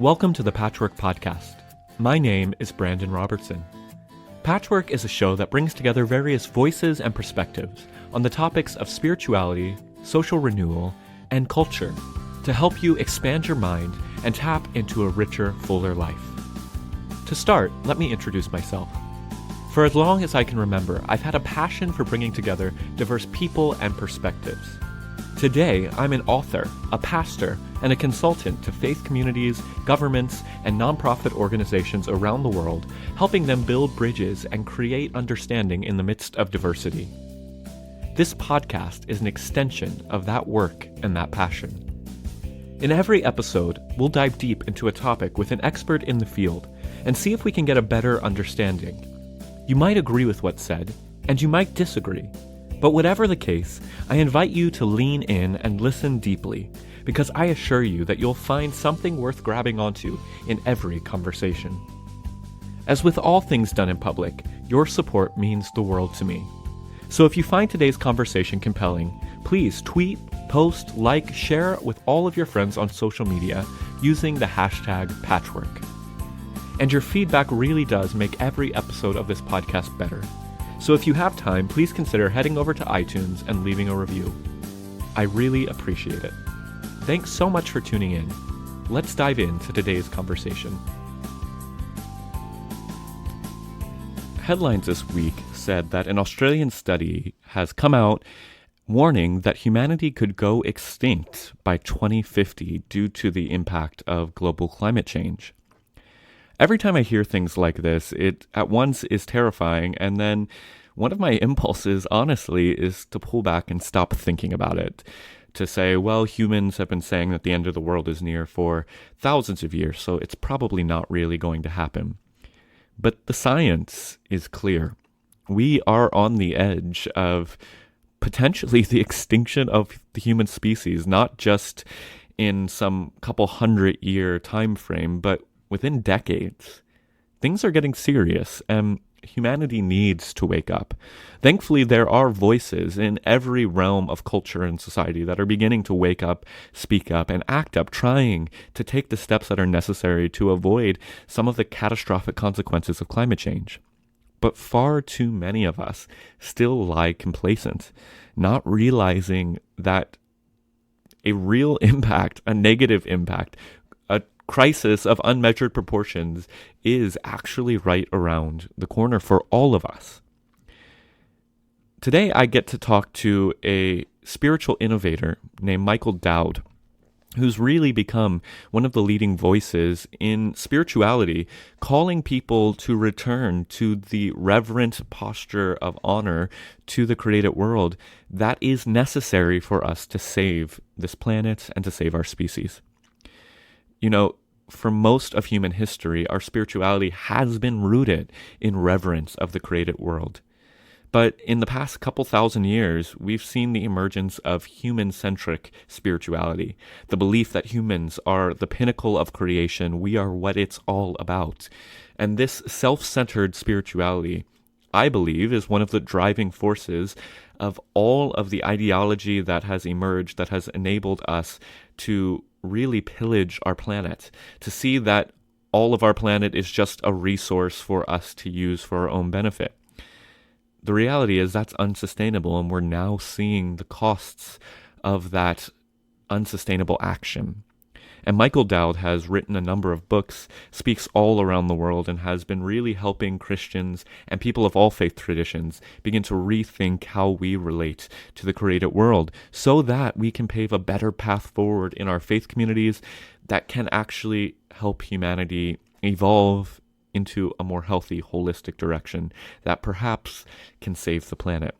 Welcome to the Patchwork podcast. My name is Brandon Robertson. Patchwork is a show that brings together various voices and perspectives on the topics of spirituality, social renewal, and culture to help you expand your mind and tap into a richer, fuller life. To start, let me introduce myself. For as long as I can remember, I've had a passion for bringing together diverse people and perspectives. Today, I'm an author, a pastor, and a consultant to faith communities, governments, and nonprofit organizations around the world, helping them build bridges and create understanding in the midst of diversity. This podcast is an extension of that work and that passion. In every episode, we'll dive deep into a topic with an expert in the field and see if we can get a better understanding. You might agree with what's said, and you might disagree. But whatever the case, I invite you to lean in and listen deeply, because I assure you that you'll find something worth grabbing onto in every conversation. As with all things done in public, your support means the world to me. So if you find today's conversation compelling, please tweet, post, like, share with all of your friends on social media using the hashtag Patchwork. And your feedback really does make every episode of this podcast better. So if you have time, please consider heading over to iTunes and leaving a review. I really appreciate it. Thanks so much for tuning in. Let's dive into today's conversation. Headlines this week said that an Australian study has come out warning that humanity could go extinct by 2050 due to the impact of global climate change. Every time I hear things like this, it at once is terrifying, and then one of my impulses, honestly, is to pull back and stop thinking about it. To say, well, humans have been saying that the end of the world is near for thousands of years, so it's probably not really going to happen. But the science is clear. We are on the edge of potentially the extinction of the human species, not just in some couple 100-year time frame, but within decades. Things are getting serious, and humanity needs to wake up. Thankfully, there are voices in every realm of culture and society that are beginning to wake up, speak up, and act up, trying to take the steps that are necessary to avoid some of the catastrophic consequences of climate change. But far too many of us still lie complacent, not realizing that a real impact, a negative impact, a crisis of unmeasured proportions is actually right around the corner for all of us. Today, I get to talk to a spiritual innovator named Michael Dowd, who's really become one of the leading voices in spirituality, calling people to return to the reverent posture of honor to the created world that is necessary for us to save this planet and to save our species. You know, for most of human history, our spirituality has been rooted in reverence of the created world. But in the past couple thousand years, we've seen the emergence of human-centric spirituality, the belief that humans are the pinnacle of creation, we are what it's all about. And this self-centered spirituality, I believe, is one of the driving forces of all of the ideology that has emerged, that has enabled us to really pillage our planet, to see that all of our planet is just a resource for us to use for our own benefit. The reality is that's unsustainable, and we're now seeing the costs of that unsustainable action. And Michael Dowd has written a number of books, speaks all around the world, and has been really helping Christians and people of all faith traditions begin to rethink how we relate to the created world so that we can pave a better path forward in our faith communities that can actually help humanity evolve into a more healthy, holistic direction that perhaps can save the planet.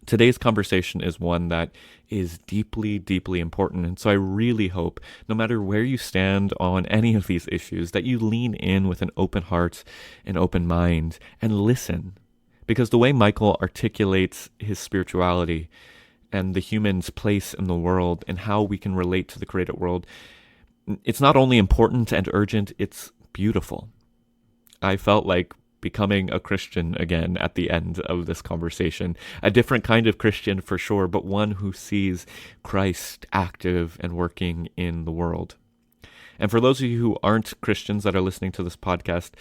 Today's conversation is one that is deeply, deeply important. And so I really hope, no matter where you stand on any of these issues, that you lean in with an open heart and open mind and listen. Because the way Michael articulates his spirituality and the human's place in the world and how we can relate to the created world, it's not only important and urgent, it's beautiful. I felt like becoming a Christian again at the end of this conversation. A different kind of Christian for sure, but one who sees Christ active and working in the world. And for those of you who aren't Christians that are listening to this podcast,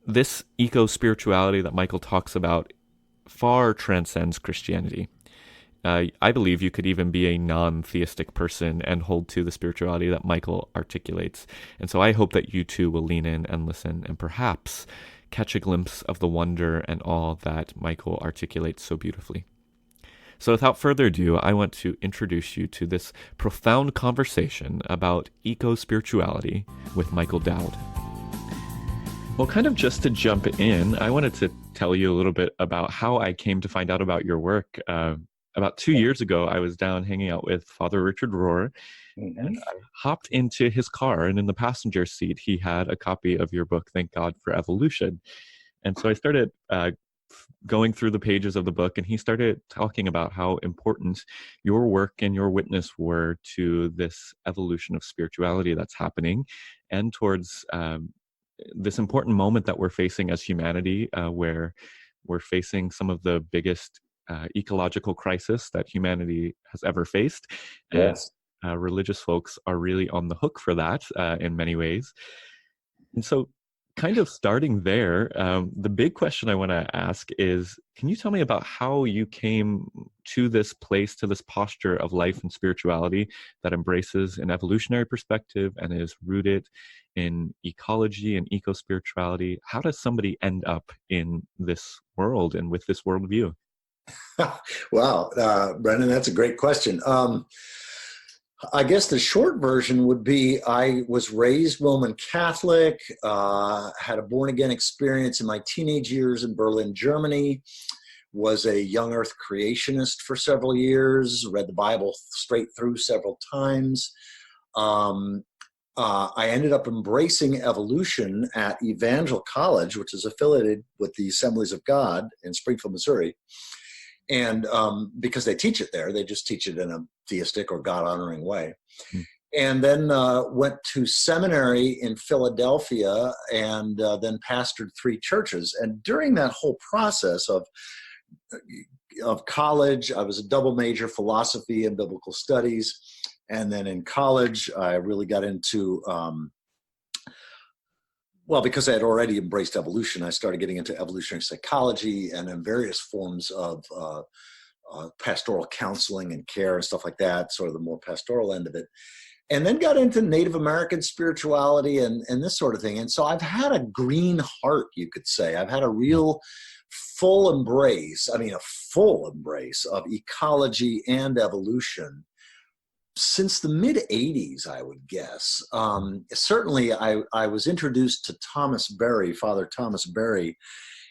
this eco-spirituality that Michael talks about far transcends Christianity. I believe you could even be a non-theistic person and hold to the spirituality that Michael articulates. And so I hope that you too will lean in and listen and perhaps catch a glimpse of the wonder and awe that Michael articulates so beautifully. So without further ado, I want to introduce you to this profound conversation about eco-spirituality with Michael Dowd. Well, kind of just to jump in, I wanted to tell you a little bit about how I came to find out about your work. About 2 years ago, I was down hanging out with Father Richard Rohr, and I hopped into his car, and in the passenger seat, he had a copy of your book, Thank God for Evolution. And so I started going through the pages of the book, and he started talking about how important your work and your witness were to this evolution of spirituality that's happening, and towards this important moment that we're facing as humanity, where we're facing some of the biggest ecological crisis that humanity has ever faced. Yes. And religious folks are really on the hook for that in many ways. And so kind of starting there, the big question I want to ask is, can you tell me about how you came to this place, to this posture of life and spirituality that embraces an evolutionary perspective and is rooted in ecology and eco-spirituality? How does somebody end up in this world and with this worldview? Wow, Brendan, that's a great question. I guess the short version would be I was raised Roman Catholic, had a born-again experience in my teenage years in Berlin, Germany, was a young earth creationist for several years, read the Bible straight through several times. I ended up embracing evolution at Evangel College, which is affiliated with the Assemblies of God in Springfield, Missouri. And because they teach it there, they just teach it in a theistic or God-honoring way. And then went to seminary in Philadelphia and then pastored 3 churches. And during that whole process of college, I was a double major, philosophy and biblical studies. And then in college, I really got into well, because I had already embraced evolution, I started getting into evolutionary psychology and then various forms of pastoral counseling and care and stuff like that, sort of the more pastoral end of it. And then got into Native American spirituality and this sort of thing. And so I've had a green heart, you could say. I've had a real full embrace of ecology and evolution since the mid-'80s, I would guess. Certainly, I was introduced to Thomas Berry, Father Thomas Berry,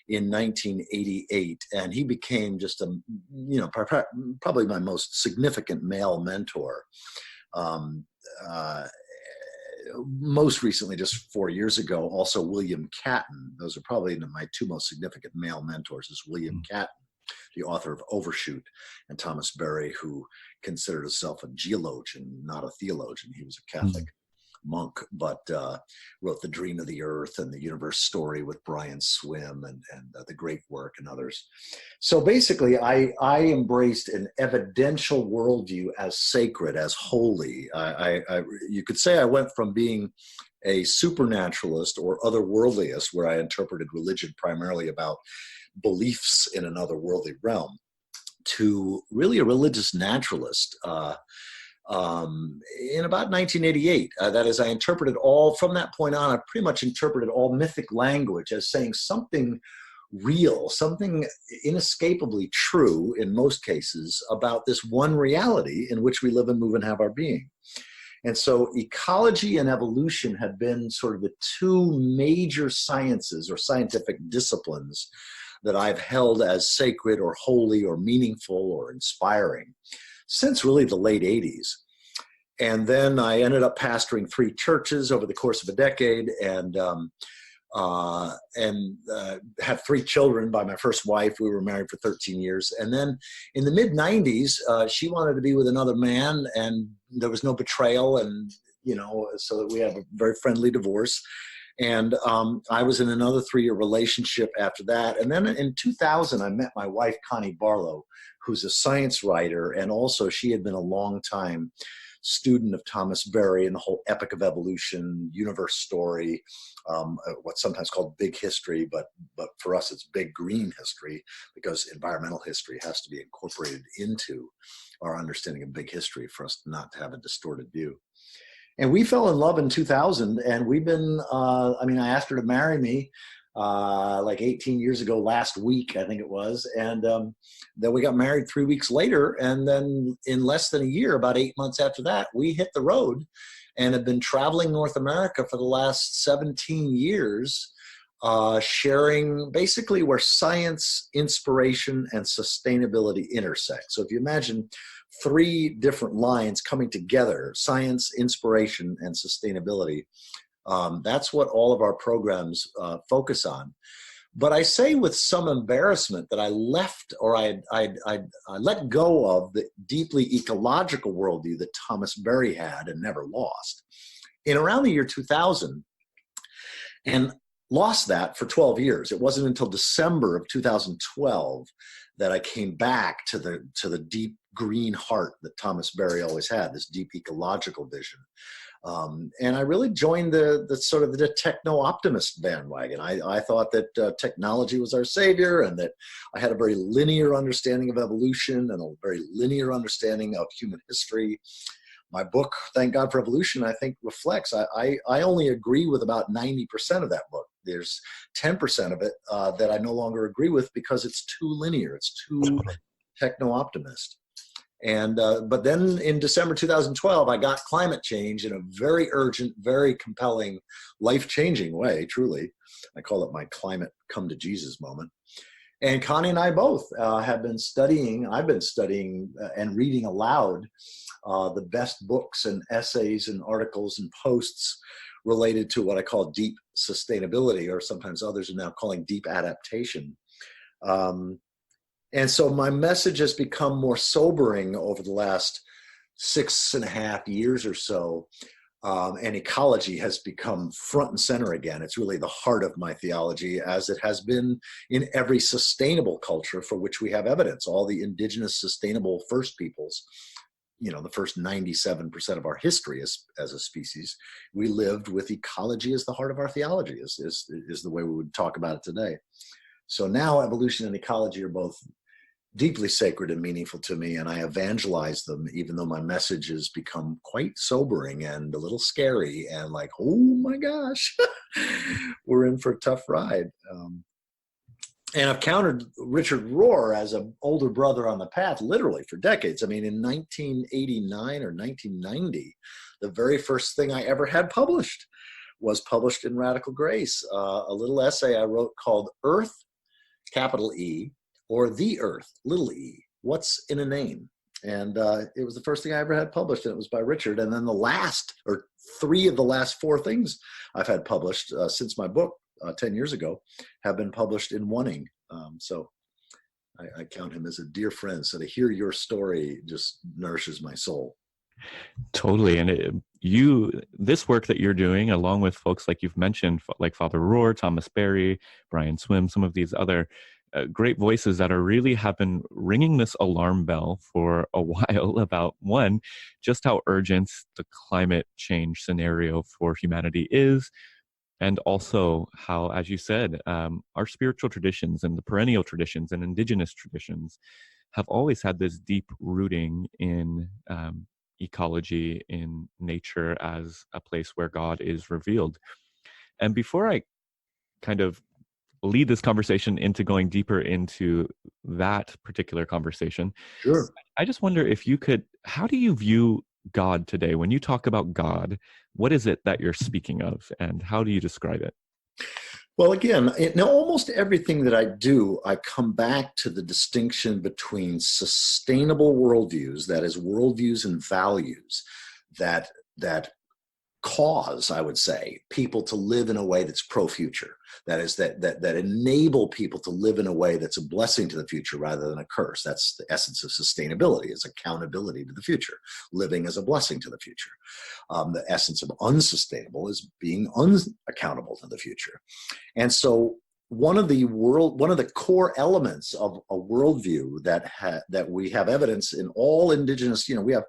in 1988, and he became just probably my most significant male mentor. Most recently, just 4 years ago, also William Catton. Those are probably my 2 most significant male mentors, is William Catton, the author of Overshoot, and Thomas Berry, who considered himself a geologian, not a theologian. He was a Catholic monk, but wrote The Dream of the Earth and The Universe Story with Brian Swim and The Great Work and others. So basically, I embraced an evidential worldview as sacred, as holy. You could say I went from being a supernaturalist or otherworldlyist, where I interpreted religion primarily about beliefs in an otherworldly realm, to really a religious naturalist in about 1988. That is, I interpreted all, from that point on, I pretty much interpreted all mythic language as saying something real, something inescapably true in most cases about this one reality in which we live and move and have our being. And so ecology and evolution had been sort of the 2 major sciences or scientific disciplines that I've held as sacred or holy or meaningful or inspiring since really the late 80s. And then I ended up pastoring 3 churches over the course of a decade and had 3 children by my first wife. We were married for 13 years. And then in the mid-'90s, she wanted to be with another man, and there was no betrayal, and so that we had a very friendly divorce. And I was in another 3-year relationship after that. And then in 2000, I met my wife, Connie Barlow, who's a science writer. And also she had been a long time student of Thomas Berry and the whole epic of evolution, universe story, what's sometimes called big history, but for us it's big green history, because environmental history has to be incorporated into our understanding of big history for us not to have a distorted view. And we fell in love in 2000, and we've been, I asked her to marry me like 18 years ago last week, I think it was. And then we got married 3 weeks later. And then in less than a year, about 8 months after that, we hit the road and have been traveling North America for the last 17 years, sharing basically where science, inspiration, and sustainability intersect. So if you imagine 3 different lines coming together, science, inspiration, and sustainability, that's what all of our programs focus on. But I say with some embarrassment that I left, or I let go of the deeply ecological worldview that Thomas Berry had and never lost in around the year 2000, and lost that for 12 years. It wasn't until December of 2012 that I came back to the deep green heart that Thomas Berry always had, this deep ecological vision. And I really joined the sort of the techno-optimist bandwagon. I thought that technology was our savior, and that I had a very linear understanding of evolution and a very linear understanding of human history. My book, Thank God for Evolution, I think reflects, I only agree with about 90% of that book. There's 10% of it that I no longer agree with because it's too linear. It's too techno-optimist. And but then in December 2012, I got climate change in a very urgent, very compelling, life-changing way, truly. I call it my climate come to Jesus moment. And Connie and I both have been studying, I've been studying and reading aloud the best books and essays and articles and posts related to what I call deep sustainability, or sometimes others are now calling deep adaptation. And so my message has become more sobering over the last 6.5 years or so. And ecology has become front and center again. It's really the heart of my theology, as it has been in every sustainable culture for which we have evidence. All the indigenous sustainable first peoples, the first 97% of our history as a species, we lived with ecology as the heart of our theology, is the way we would talk about it today. So now evolution and ecology are both deeply sacred and meaningful to me, and I evangelize them, even though my message has become quite sobering and a little scary and like, oh my gosh, we're in for a tough ride. And I've countered Richard Rohr as an older brother on the path, literally for decades. I mean, in 1989 or 1990, the very first thing I ever had published was published in Radical Grace, a little essay I wrote called Earth, capital E, or The Earth, little e, what's in a name? And it was the first thing I ever had published, and it was by Richard. And then the last, or 3 of the last 4 things I've had published since my book 10 years ago have been published in Oneing. So I count him as a dear friend. So to hear your story just nourishes my soul. Totally. And this work that you're doing, along with folks like you've mentioned, like Father Rohr, Thomas Berry, Brian Swim, some of these other great voices that are really have been ringing this alarm bell for a while about, one, just how urgent the climate change scenario for humanity is, and also how, as you said, our spiritual traditions and the perennial traditions and indigenous traditions have always had this deep rooting in ecology, in nature as a place where God is revealed. And before I kind of lead this conversation into going deeper into that particular conversation, Sure. I just wonder if you could, how do you view God today? When you talk about God, what is it that you're speaking of, and how do you describe it? Well, again, almost everything that I do, I come back to the distinction between sustainable worldviews, that is, worldviews and values that cause, I would say, people to live in a way that's pro-future. That is, that enable people to live in a way that's a blessing to the future rather than a curse. That's the essence of sustainability, is accountability to the future, living as a blessing to the future. The essence of unsustainable is being unaccountable to the future. And so one of the core elements of a worldview that we have evidence in all indigenous, we have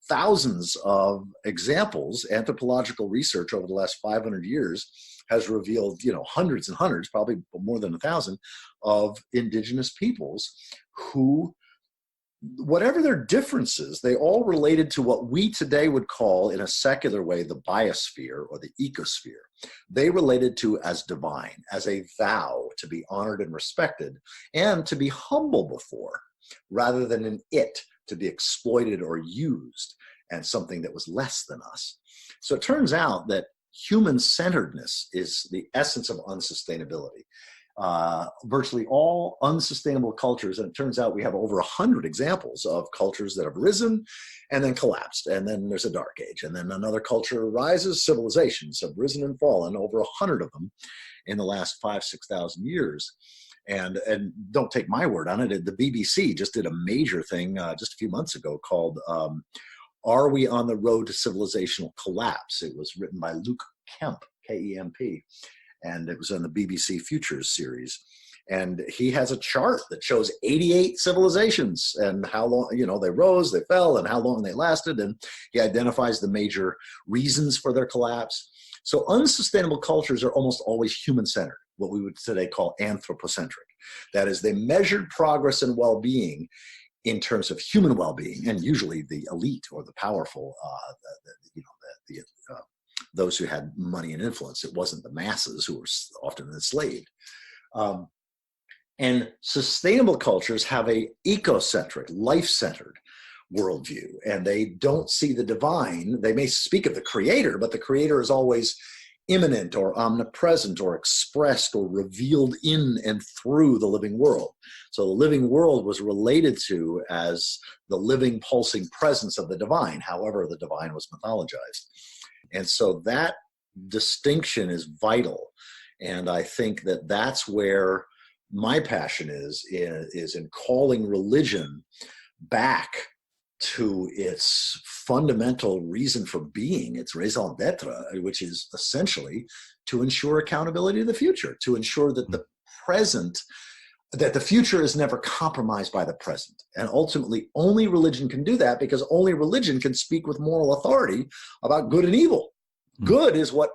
thousands of examples. Anthropological research over the last 500 years has revealed, hundreds and hundreds, probably more than 1,000, of indigenous peoples who, whatever their differences, they all related to what we today would call, in a secular way, the biosphere or the ecosphere. They related to as divine, as a thou, to be honored and respected, and to be humble before, rather than an it, to be exploited or used, and something that was less than us. So it turns out that human-centeredness is the essence of unsustainability. Virtually all unsustainable cultures, and it turns out we have over 100 examples of cultures that have risen and then collapsed, and then there's a dark age, and then another culture rises. Civilizations have risen and fallen, over 100 of them in the last 5,000-6,000 years. And don't take my word on it. The BBC just did a major thing just a few months ago called "Are We on the Road to Civilizational Collapse?" It was written by Luke Kemp, K-E-M-P, and it was on the BBC Futures series. And he has a chart that shows 88 civilizations and how long, they rose, they fell, and how long they lasted. And he identifies the major reasons for their collapse. So unsustainable cultures are almost always human-centered, what we would today call anthropocentric. That is, they measured progress and well-being in terms of human well-being, and usually the elite or the powerful, those who had money and influence. It wasn't the masses who were often enslaved. And sustainable cultures have a ecocentric, life-centered worldview, and they don't see the divine. They may speak of the creator, but the creator is always immanent or omnipresent or expressed or revealed in and through the living world. So the living world was related to as the living, pulsing presence of the divine, however the divine was mythologized. And so that distinction is vital. And I think that that's where my passion is in calling religion back to its fundamental reason for being, its raison d'etre, which is essentially to ensure accountability of the future, to ensure that the present, that the future is never compromised by the present. And ultimately, only religion can do that, because only religion can speak with moral authority about good and evil. Good is what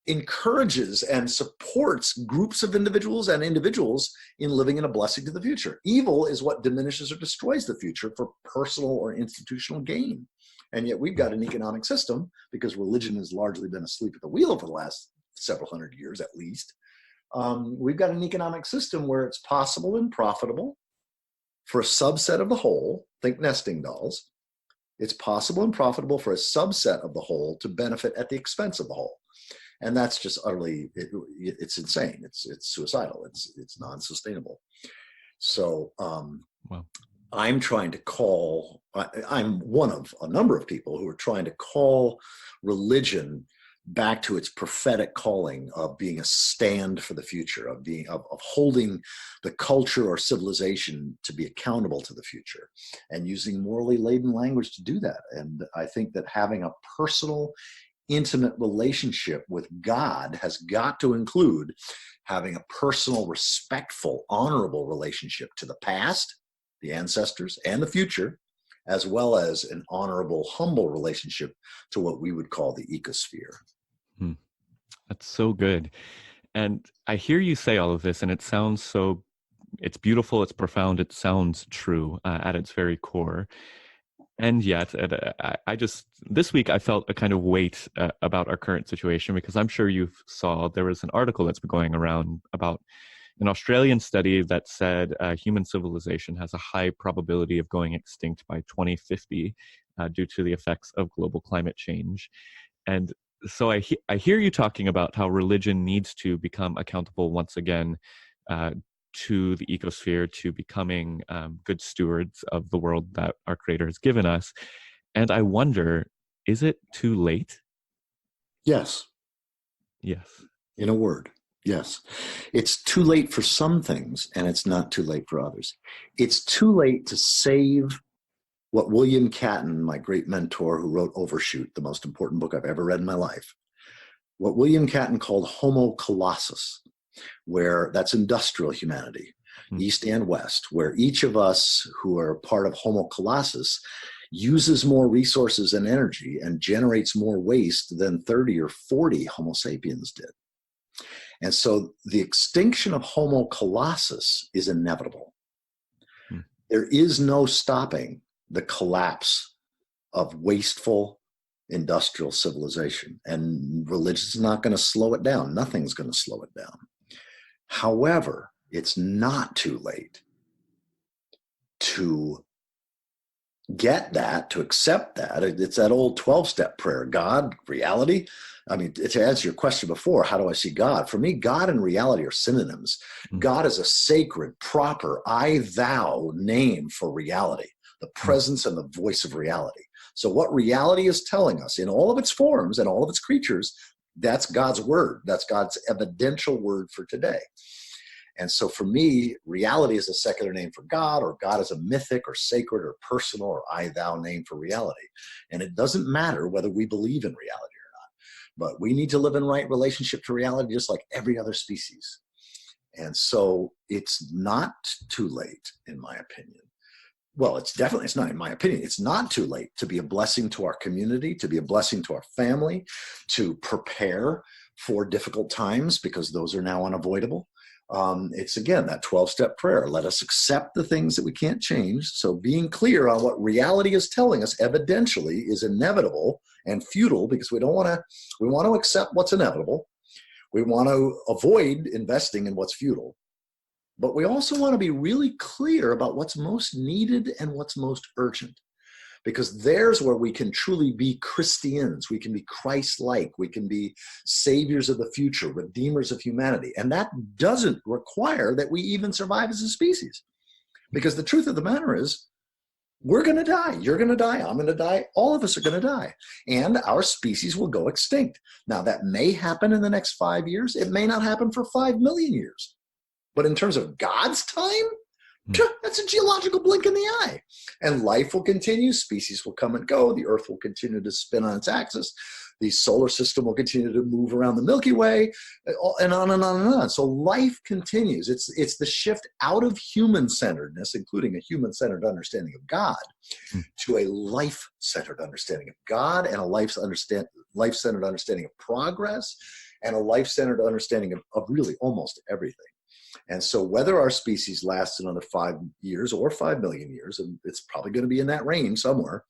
encourages and supports groups of individuals and individuals in living in a blessing to the future. Evil is what diminishes or destroys the future for personal or institutional gain. And yet we've got an economic system, because religion has largely been asleep at the wheel over the last several hundred years at least. We've got an economic system where it's possible and profitable for a subset of the whole, think nesting dolls. It's possible and profitable for a subset of the whole to benefit at the expense of the whole. And that's just utterly, it's insane. It's suicidal. It's non-sustainable. So Wow. I'm trying to call, I'm one of a number of people who are trying to call religion back to its prophetic calling of being a stand for the future, of holding the culture or civilization to be accountable to the future, and using morally laden language to do that. And I think that having a personal, intimate relationship with God has got to include having a personal, respectful, honorable relationship to the past, the ancestors, and the future, as well as an honorable, humble relationship to what we would call the ecosphere. That's so good. And I hear you say all of this, and it sounds so, it's beautiful, it's profound, it sounds true at its very core. And yet, this week I felt a kind of weight about our current situation, because I'm sure you saw there was an article that's been going around about an Australian study that said human civilization has a high probability of going extinct by 2050 due to the effects of global climate change. And so I hear you talking about how religion needs to become accountable once again to the ecosphere, to becoming good stewards of the world that our Creator has given us. And I wonder, is it too late? Yes. Yes. In a word, yes. It's too late for some things, and it's not too late for others. It's too late to save what William Catton, my great mentor who wrote Overshoot, the most important book I've ever read in my life, what William Catton called Homo Colossus, where that's industrial humanity, East and West, where each of us who are part of Homo Colossus uses more resources and energy and generates more waste than 30 or 40 Homo sapiens did. And so the extinction of Homo colossus is inevitable. There is no stopping the collapse of wasteful industrial civilization, and religion's not going to slow it down. Nothing's going to slow it down. However, it's not too late to get that, to accept that. It's that old 12-step prayer: God, reality. I mean, to answer your question before, how do I see God? For me, God and reality are synonyms. God is a sacred, proper, I, thou name for reality, the presence and the voice of reality. So what reality is telling us in all of its forms and all of its creatures, that's God's word. That's God's evidential word for today. And so for me, reality is a secular name for God, or God is a mythic or sacred or personal or I, thou name for reality. And it doesn't matter whether we believe in reality or not, but we need to live in right relationship to reality just like every other species. And so it's not too late, in my opinion. Well, it's not, in my opinion, it's not too late to be a blessing to our community, to be a blessing to our family, to prepare for difficult times, because those are now unavoidable. It's, again, that 12-step prayer. Let us accept the things that we can't change. So being clear on what reality is telling us evidentially is inevitable and futile, because we want to accept what's inevitable. We want to avoid investing in what's futile. But we also want to be really clear about what's most needed and what's most urgent, because there's where we can truly be Christians. We can be Christ-like. We can be saviors of the future, redeemers of humanity. And that doesn't require that we even survive as a species, because the truth of the matter is, we're going to die. You're going to die. I'm going to die. All of us are going to die. And our species will go extinct. Now, that may happen in the next 5 years. It may not happen for 5 million years. But in terms of God's time, that's a geological blink in the eye. And life will continue. Species will come and go. The Earth will continue to spin on its axis. The solar system will continue to move around the Milky Way, and on and on and on. So life continues. It's the shift out of human-centeredness, including a human-centered understanding of God, to a life-centered understanding of God, and a life-centered understanding of progress, and a life-centered understanding of really almost everything. And so whether our species lasts another 5 years or 5 million years, and it's probably going to be in that range somewhere,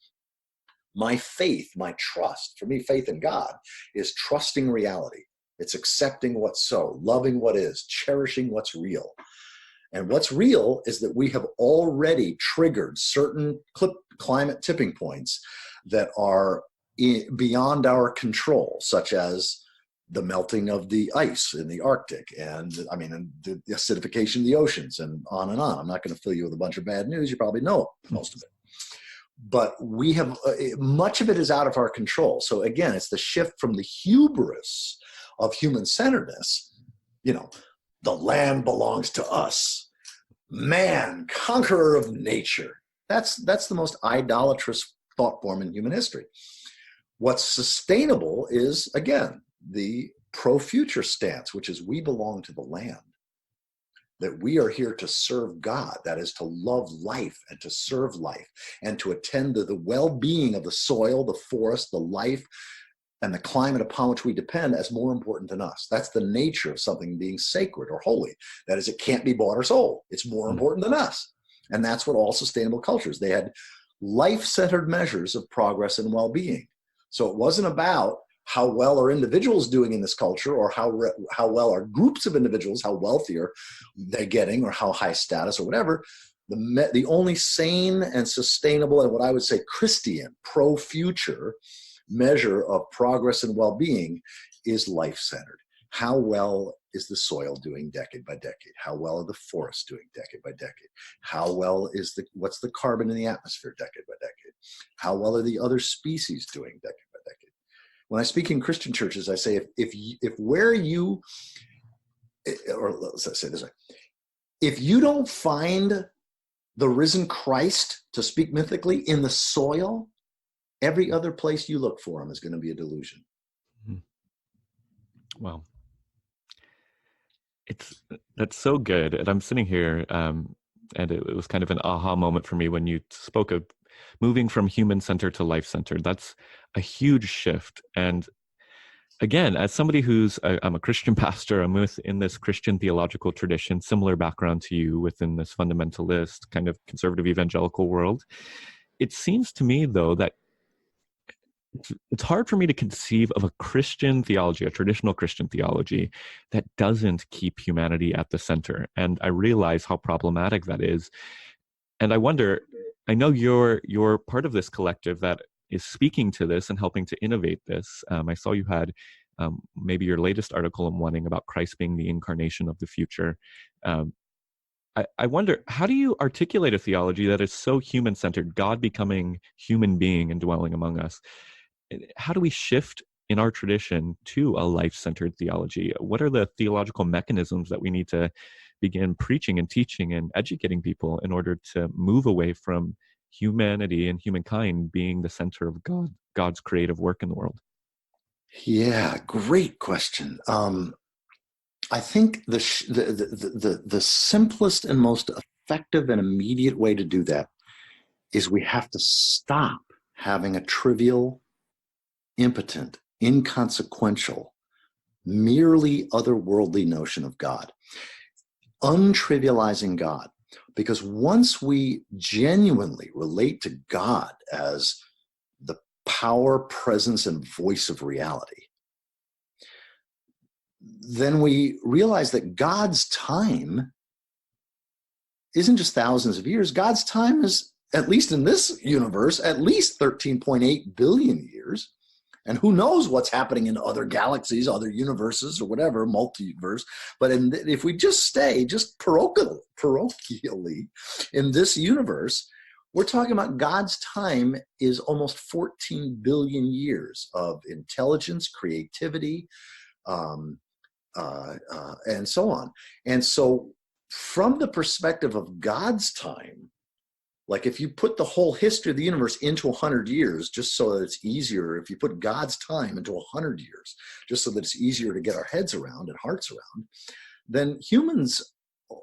my faith, my trust, for me, faith in God is trusting reality. It's accepting what's so, loving what is, cherishing what's real. And what's real is that we have already triggered certain climate tipping points that are beyond our control, such as the melting of the ice in the Arctic, and the acidification of the oceans, and on and on. I'm not going to fill you with a bunch of bad news. You probably know most of it. But we have, much of it is out of our control. So again, it's the shift from the hubris of human-centeredness, the land belongs to us, man, conqueror of nature. That's the most idolatrous thought form in human history. What's sustainable is, again, the pro-future stance, which is we belong to the land, that we are here to serve God, that is to love life and to serve life and to attend to the well-being of the soil, the forest, the life, and the climate upon which we depend as more important than us. That's the nature of something being sacred or holy. That is, it can't be bought or sold. It's more important than us. And that's what all sustainable cultures, they had life-centered measures of progress and well-being. So it wasn't about how well are individuals doing in this culture, or how well are groups of individuals, how wealthy are they getting, or how high status or whatever. The only sane and sustainable, and what I would say Christian, pro-future measure of progress and well-being is life-centered. How well is the soil doing decade by decade? How well are the forests doing decade by decade? How well is what's the carbon in the atmosphere decade by decade? How well are the other species doing decade by decade? When I speak in Christian churches, I say, let's say this way, if you don't find the risen Christ, to speak mythically, in the soil, every other place you look for him is going to be a delusion. Wow. That's so good. And I'm sitting here, and it was kind of an aha moment for me when you spoke of moving from human-centered to life-centered. That's a huge shift. And again, as somebody I'm a Christian pastor, I'm within this Christian theological tradition, similar background to you within this fundamentalist kind of conservative evangelical world. It seems to me, though, that it's hard for me to conceive of a Christian theology, a traditional Christian theology, that doesn't keep humanity at the center. And I realize how problematic that is. And I wonder, I know you're part of this collective that is speaking to this and helping to innovate this. I saw you had maybe your latest article in Wanting about Christ being the incarnation of the future. I wonder, how do you articulate a theology that is so human-centered, God becoming human being and dwelling among us? How do we shift in our tradition to a life-centered theology? What are the theological mechanisms that we need to begin preaching and teaching and educating people in order to move away from humanity and humankind being the center of God's creative work in the world? Yeah, great question. I think the simplest and most effective and immediate way to do that is we have to stop having a trivial, impotent, inconsequential, merely otherworldly notion of God, untrivializing God. Because once we genuinely relate to God as the power, presence, and voice of reality, then we realize that God's time isn't just thousands of years. God's time is, at least in this universe, at least 13.8 billion years. And who knows what's happening in other galaxies, other universes, or whatever, multiverse. But if we just stay just parochially in this universe, we're talking about God's time is almost 14 billion years of intelligence, creativity, and so on. And so from the perspective of God's time, like if you put the whole history of the universe into 100 years, just so that it's easier, if you put God's time into 100 years, just so that it's easier to get our heads around and hearts around, then humans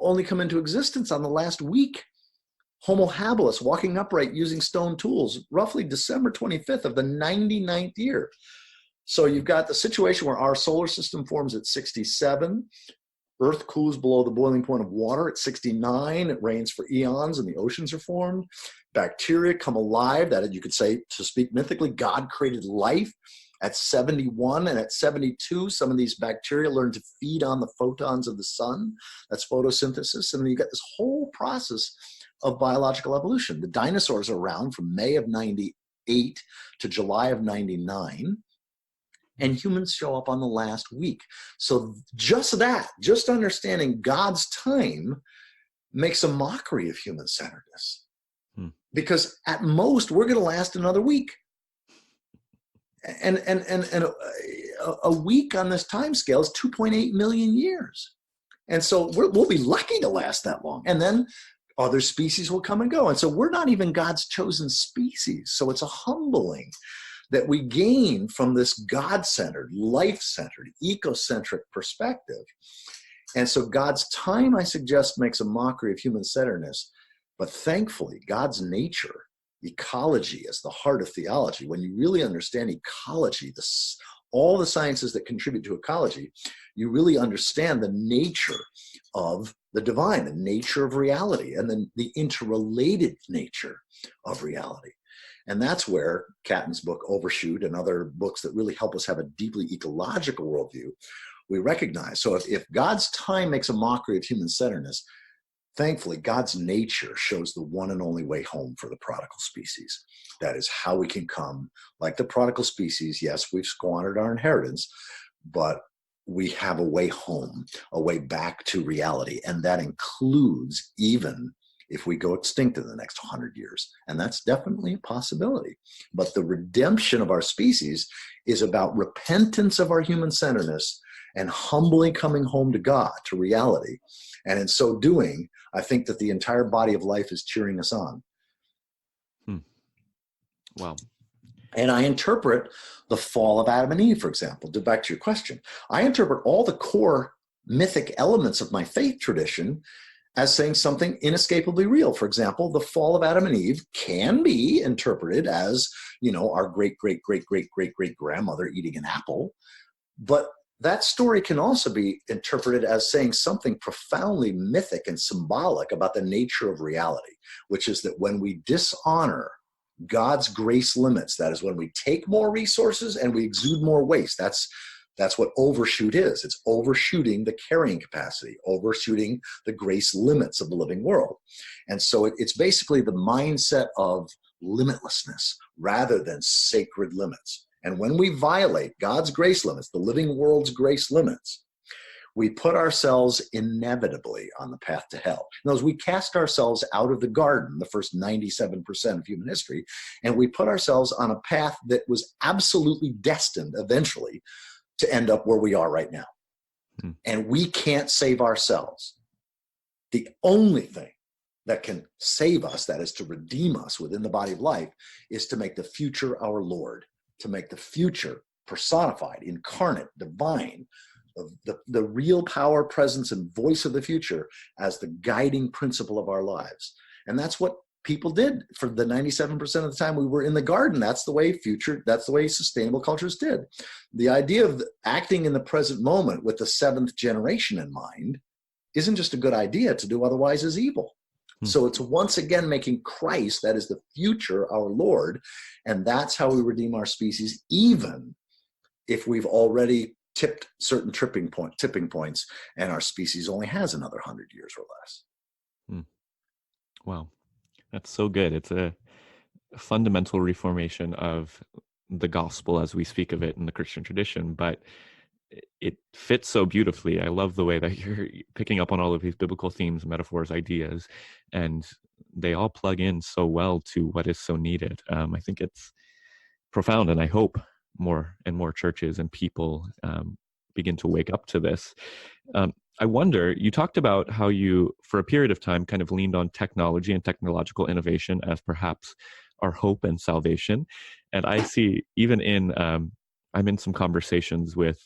only come into existence on the last week. Homo habilis, walking upright using stone tools, roughly December 25th of the 99th year. So you've got the situation where our solar system forms at 67, Earth cools below the boiling point of water at 69. It rains for eons and the oceans are formed. Bacteria come alive. That, you could say, to speak mythically, God created life at 71, and at 72, some of these bacteria learn to feed on the photons of the sun. That's photosynthesis. And then you get this whole process of biological evolution. The dinosaurs are around from May of 98 to July of 99. And humans show up on the last week. So just understanding God's time makes a mockery of human-centeredness. Because at most, we're going to last another week. And a week on this time scale is 2.8 million years. And so we'll be lucky to last that long. And then other species will come and go. And so we're not even God's chosen species. So it's a humbling that we gain from this God-centered, life-centered, ecocentric perspective. And so God's time, I suggest, makes a mockery of human-centeredness. But thankfully, God's nature, ecology, is the heart of theology. When you really understand ecology, all the sciences that contribute to ecology, you really understand the nature of the divine, the nature of reality, and then the interrelated nature of reality. And that's where Catton's book, Overshoot, and other books that really help us have a deeply ecological worldview, we recognize. So if God's time makes a mockery of human-centeredness, thankfully, God's nature shows the one and only way home for the prodigal species. That is how we can come, like the prodigal species. Yes, we've squandered our inheritance, but we have a way home, a way back to reality. And that includes even if we go extinct in the next 100 years. And that's definitely a possibility. But the redemption of our species is about repentance of our human-centeredness and humbly coming home to God, to reality. And in so doing, I think that the entire body of life is cheering us on. Wow. And I interpret the fall of Adam and Eve, for example, back to your question. I interpret all the core mythic elements of my faith tradition as saying something inescapably real. For example, the fall of Adam and Eve can be interpreted as, our great, great, great, great, great, great grandmother eating an apple. But that story can also be interpreted as saying something profoundly mythic and symbolic about the nature of reality, which is that when we dishonor God's grace limits, that is when we take more resources and we exude more waste. That's what overshoot is. It's overshooting the carrying capacity, overshooting the grace limits of the living world. And so it's basically the mindset of limitlessness rather than sacred limits. And when we violate God's grace limits, the living world's grace limits, we put ourselves inevitably on the path to hell. In other words, we cast ourselves out of the garden, the first 97% of human history, and we put ourselves on a path that was absolutely destined eventually to end up where we are right now. And we can't save ourselves. The only thing that can save us, that is to redeem us within the body of life, is to make the future our Lord, to make the future personified, incarnate, divine, the real power, presence, and voice of the future as the guiding principle of our lives. And that's what people did for the 97% of the time we were in the garden. That's the way sustainable cultures did. The idea of acting in the present moment with the seventh generation in mind isn't just a good idea. To do otherwise is evil. So it's once again making Christ, that is the future, our Lord, and that's how we redeem our species, even if we've already tipped certain tipping points and our species only has another 100 years or less. Wow. That's so good. It's a fundamental reformation of the gospel as we speak of it in the Christian tradition, but it fits so beautifully. I love the way that you're picking up on all of these biblical themes, metaphors, ideas, and they all plug in so well to what is so needed. I think it's profound, and I hope more and more churches and people begin to wake up to this. I wonder, you talked about how you, for a period of time, kind of leaned on technology and technological innovation as perhaps our hope and salvation. And I see, even I'm in some conversations with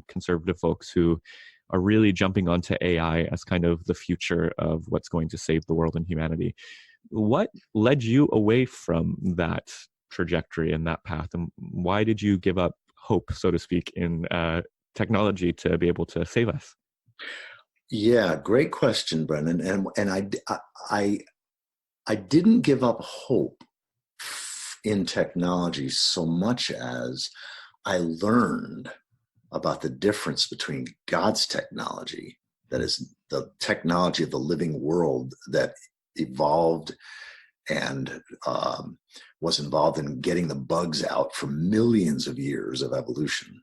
conservative folks who are really jumping onto AI as kind of the future of what's going to save the world and humanity. What led you away from that trajectory and that path? And why did you give up hope, so to speak, in technology to be able to save us? Yeah, great question, Brendan. And I didn't give up hope in technology so much as I learned about the difference between God's technology, that is the technology of the living world that evolved and was involved in getting the bugs out from millions of years of evolution,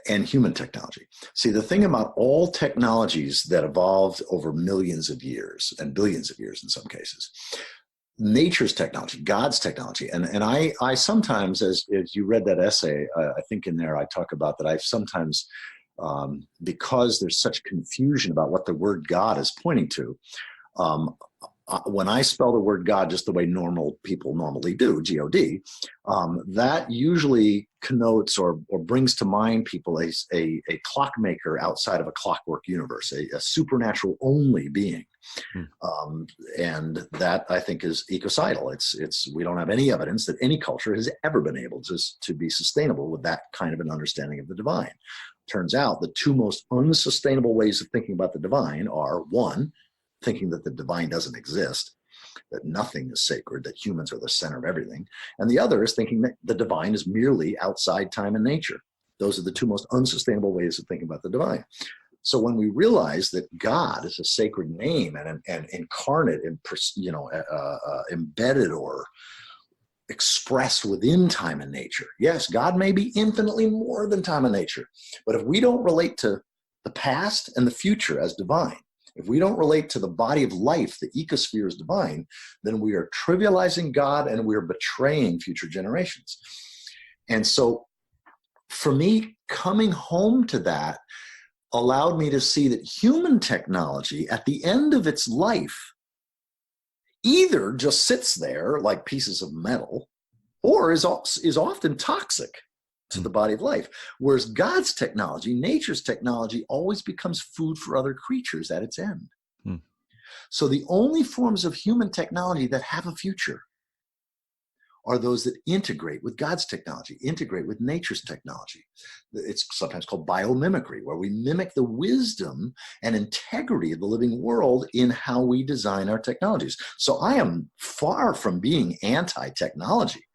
and human technology. See, the thing about all technologies that evolved over millions of years and billions of years in some cases, nature's technology, God's technology. And I sometimes, as you read that essay, I think in there I talk about that I've sometimes, because there's such confusion about what the word God is pointing to, when I spell the word God just the way normal people normally do, G-O-D, that usually connotes or brings to mind people a clockmaker outside of a clockwork universe, a supernatural only being. And that, I think, is ecocidal. We don't have any evidence that any culture has ever been able to be sustainable with that kind of an understanding of the divine. Turns out the two most unsustainable ways of thinking about the divine are, one, thinking that the divine doesn't exist, that nothing is sacred, that humans are the center of everything. And the other is thinking that the divine is merely outside time and nature. Those are the two most unsustainable ways of thinking about the divine. So when we realize that God is a sacred name and incarnate and embedded or expressed within time and nature, yes, God may be infinitely more than time and nature, but if we don't relate to the past and the future as divine, if we don't relate to the body of life, the ecosphere is divine, then we are trivializing God and we're betraying future generations. And so for me, coming home to that allowed me to see that human technology at the end of its life either just sits there like pieces of metal or is often toxic. to the body of life. Whereas God's technology, nature's technology, always becomes food for other creatures at its end. Mm. So the only forms of human technology that have a future are those that integrate with God's technology, integrate with nature's technology. It's sometimes called biomimicry, where we mimic the wisdom and integrity of the living world in how we design our technologies. So I am far from being anti-technology,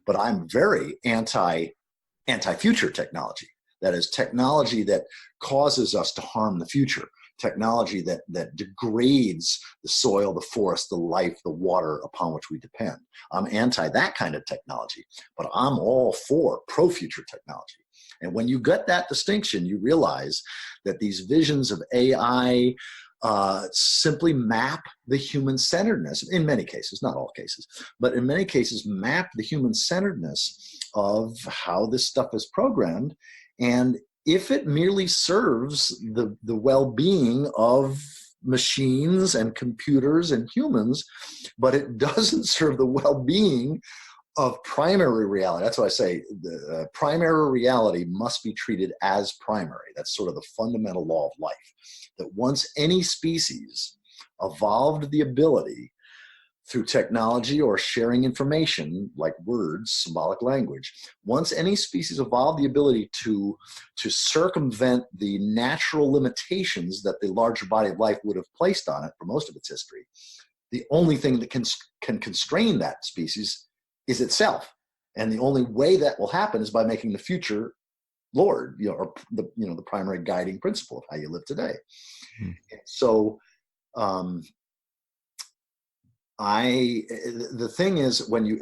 but I'm very anti-future technology. That is technology that causes us to harm the future. Technology that degrades the soil, the forest, the life, the water upon which we depend. I'm anti that kind of technology, but I'm all for pro-future technology. And when you get that distinction, you realize that these visions of AI simply map the human-centeredness, in many cases, not all cases, but in many cases map the human-centeredness of how this stuff is programmed. And if it merely serves the well-being of machines and computers and humans, but it doesn't serve the well-being of primary reality. That's why I say the primary reality must be treated as primary. That's sort of the fundamental law of life, that once any species evolved the ability through technology or sharing information like words, symbolic language, once any species evolved the ability to circumvent the natural limitations that the larger body of life would have placed on it for most of its history, the only thing that can constrain that species is itself. And the only way that will happen is by making the future Lord, or the primary guiding principle of how you live today. So the thing is, when you,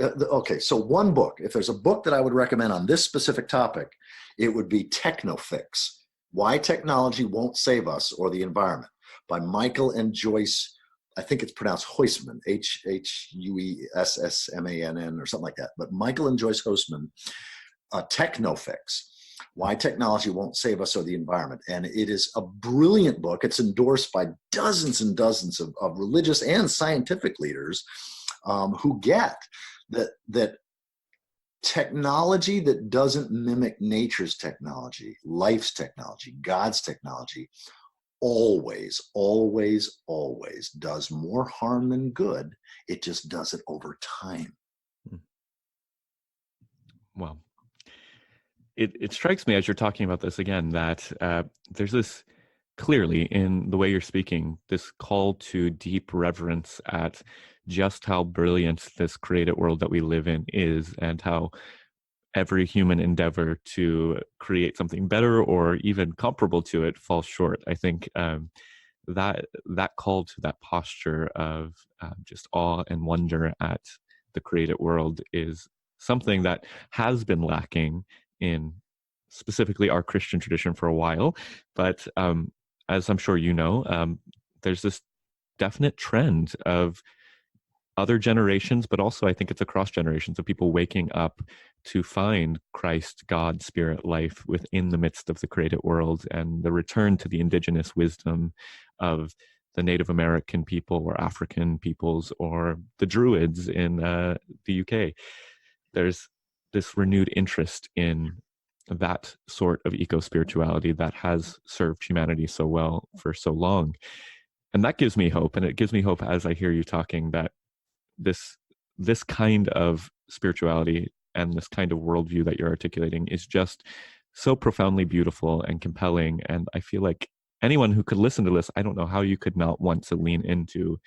so one book, if there's a book that I would recommend on this specific topic, it would be Technofix, Why Technology Won't Save Us or the Environment, by Michael and Joyce, I think it's pronounced Huisman, Huessmann or something like that, but Michael and Joyce Huisman, Technofix, Why Technology Won't Save Us or the Environment. And it is a brilliant book. It's endorsed by dozens and dozens of religious and scientific leaders who get that technology that doesn't mimic nature's technology, life's technology, God's technology, always, always, always does more harm than good. It just does it over time. Wow. It strikes me as you're talking about this again that there's this, clearly in the way you're speaking, this call to deep reverence at just how brilliant this created world that we live in is, and how every human endeavor to create something better or even comparable to it falls short. I think that call to that posture of just awe and wonder at the created world is something that has been lacking in specifically our Christian tradition for a while. But as I'm sure you know, there's this definite trend of other generations, but also I think it's across generations of people waking up to find Christ, God, spirit, life within the midst of the created world, and the return to the indigenous wisdom of the Native American people or African peoples or the Druids in the UK. There's this renewed interest in that sort of eco-spirituality that has served humanity so well for so long. And that gives me hope. And it gives me hope as I hear you talking that this kind of spirituality and this kind of worldview that you're articulating is just so profoundly beautiful and compelling. And I feel like anyone who could listen to this, I don't know how you could not want to lean into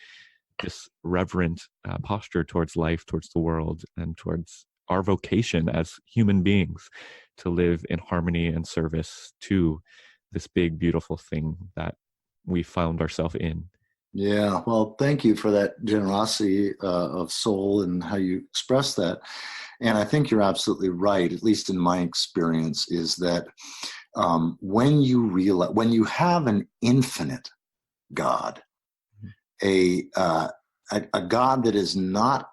this reverent posture towards life, towards the world, and towards our vocation as human beings to live in harmony and service to this big, beautiful thing that we found ourselves in. Yeah, well, thank you for that generosity of soul and how you express that. And I think you're absolutely right, at least in my experience, is that when you have an infinite God, a God that is not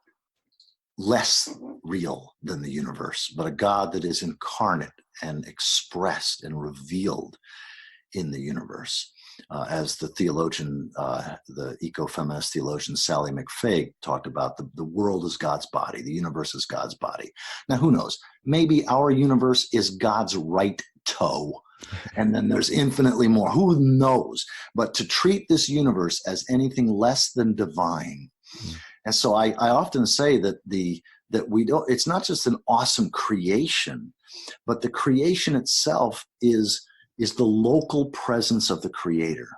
less real than the universe, but a God that is incarnate and expressed and revealed in the universe. As the theologian, the ecofeminist theologian Sally McFague talked about, the world is God's body, the universe is God's body. Now, who knows? Maybe our universe is God's right toe, and then there's infinitely more. Who knows? But to treat this universe as anything less than divine. And so I often say that we don't, it's not just an awesome creation, but the creation itself is the local presence of the creator.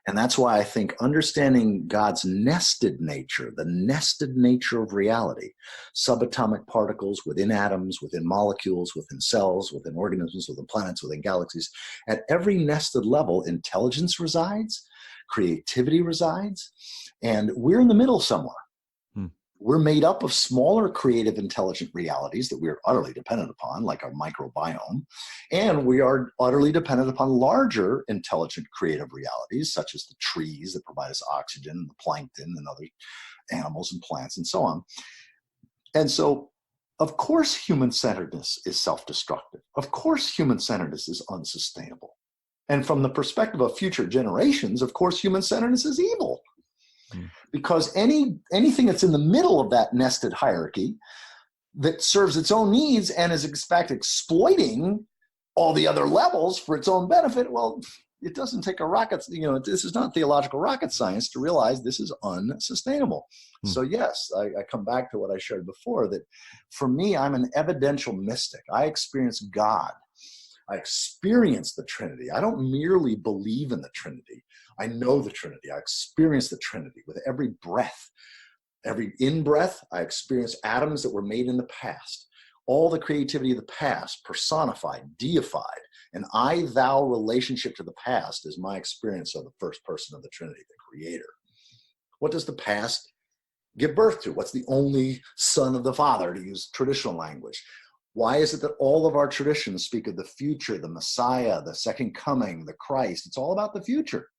And that's why I think understanding God's nested nature, the nested nature of reality, subatomic particles within atoms, within molecules, within cells, within organisms, within planets, within galaxies, at every nested level, intelligence resides, creativity resides, and we're in the middle somewhere. We're made up of smaller creative intelligent realities that we're utterly dependent upon, like our microbiome. And we are utterly dependent upon larger intelligent creative realities, such as the trees that provide us oxygen, the plankton and other animals and plants and so on. And so, of course, human-centeredness is self-destructive. Of course, human-centeredness is unsustainable. And from the perspective of future generations, of course, human-centeredness is evil. Because anything that's in the middle of that nested hierarchy that serves its own needs and is in fact exploiting all the other levels for its own benefit, well, it doesn't take a rocket, this is not theological rocket science to realize this is unsustainable. So yes, I come back to what I shared before, that for me, I'm an evidential mystic. I experience God. I experience the Trinity. I don't merely believe in the Trinity. I know the Trinity. I experience the Trinity with every breath. Every in-breath, I experience atoms that were made in the past. All the creativity of the past, personified, deified. An I-thou relationship to the past is my experience of the first person of the Trinity, the Creator. What does the past give birth to? What's the only son of the Father, to use traditional language? Why is it that all of our traditions speak of the future, the Messiah, the second coming, the Christ? It's all about the future.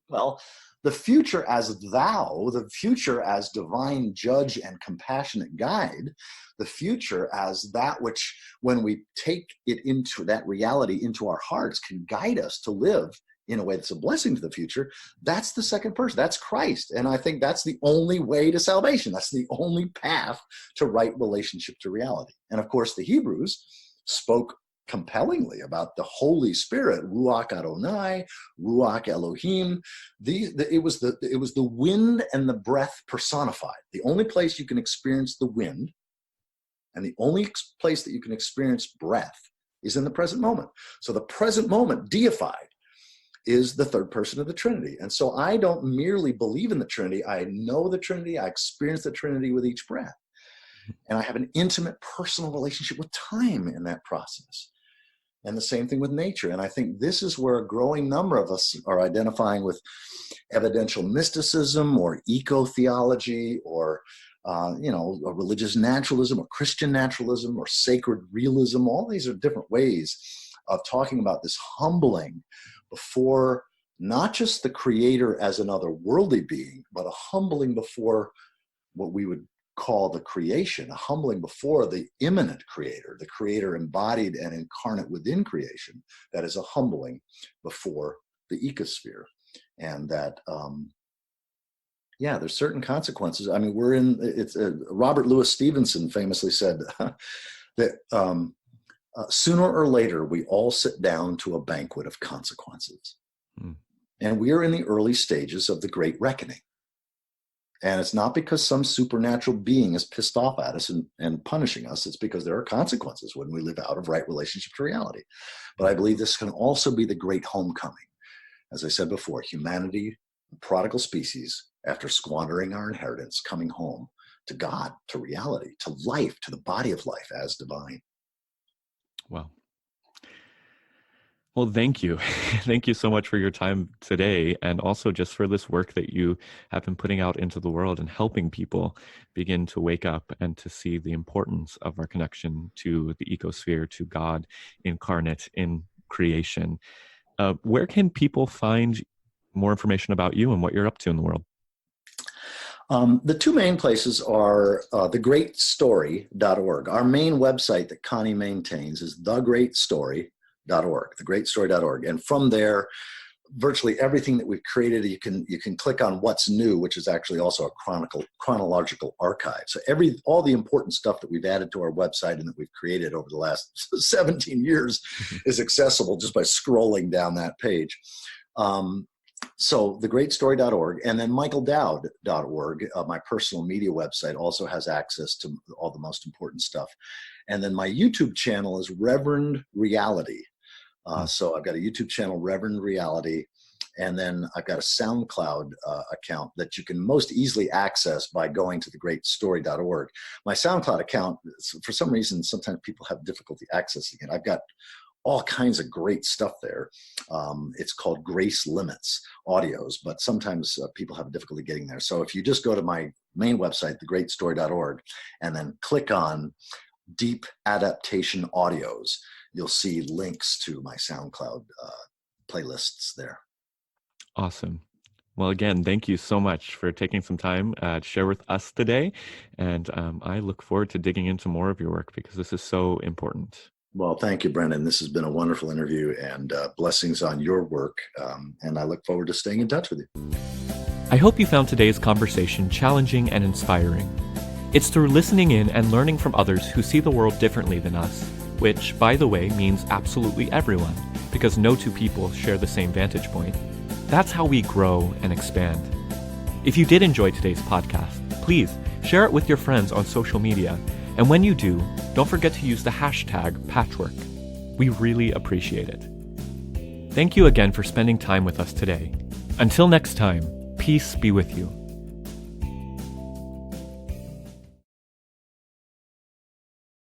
Well, the future as thou, the future as divine judge and compassionate guide, the future as that which, when we take it into that reality into our hearts, can guide us to live in a way that's a blessing to the future. That's the second person. That's Christ. And I think that's the only way to salvation. That's the only path to right relationship to reality. And of course, the Hebrews spoke compellingly about the Holy Spirit, Ruach Adonai, Ruach Elohim. It was the wind and the breath personified. The only place you can experience the wind and the only place that you can experience breath is in the present moment. So the present moment, deified, is the third person of the Trinity. And so I don't merely believe in the Trinity. I know the Trinity. I experience the Trinity with each breath. And I have an intimate personal relationship with time in that process. And the same thing with nature. And I think this is where a growing number of us are identifying with evidential mysticism or eco-theology or, or religious naturalism or Christian naturalism or sacred realism. All these are different ways of talking about this humbling before not just the Creator as another worldly being, but a humbling before what we would call the creation, a humbling before the immanent Creator, the Creator embodied and incarnate within creation. That is a humbling before the ecosphere. And that, there's certain consequences. I mean, Robert Louis Stevenson famously said that sooner or later, we all sit down to a banquet of consequences. And we are in the early stages of the Great Reckoning. And it's not because some supernatural being is pissed off at us and punishing us. It's because there are consequences when we live out of right relationship to reality. But I believe this can also be the great homecoming. As I said before, humanity, the prodigal species, after squandering our inheritance, coming home to God, to reality, to life, to the body of life as divine. Wow. Well, thank you. Thank you so much for your time today, and also just for this work that you have been putting out into the world and helping people begin to wake up and to see the importance of our connection to the ecosphere, to God incarnate in creation. Where can people find more information about you and what you're up to in the world? The two main places are thegreatstory.org. Our main website that Connie maintains is thegreatstory.org. thegreatstory.org. And from there, virtually everything that we've created, you can click on what's new, which is actually also a chronological archive. So all the important stuff that we've added to our website and that we've created over the last 17 years is accessible just by scrolling down that page. So thegreatstory.org, and then michaeldowd.org, my personal media website, also has access to all the most important stuff. And then my YouTube channel is Reverend Reality. So I've got a YouTube channel, Reverend Reality, and then I've got a SoundCloud account that you can most easily access by going to thegreatstory.org. My SoundCloud account, for some reason, sometimes people have difficulty accessing it. I've got all kinds of great stuff there. It's called Grace Limits Audios, but sometimes people have difficulty getting there. So if you just go to my main website, thegreatstory.org, and then click on Deep Adaptation Audios, you'll see links to my SoundCloud playlists there. Awesome. Well, again, thank you so much for taking some time to share with us today. And I look forward to digging into more of your work because this is so important. Well, thank you, Brendan. This has been a wonderful interview, and blessings on your work. And I look forward to staying in touch with you. I hope you found today's conversation challenging and inspiring. It's through listening in and learning from others who see the world differently than us, which, by the way, means absolutely everyone, because no two people share the same vantage point. That's how we grow and expand. If you did enjoy today's podcast, please share it with your friends on social media. And when you do, don't forget to use the hashtag Patchwork. We really appreciate it. Thank you again for spending time with us today. Until next time, peace be with you.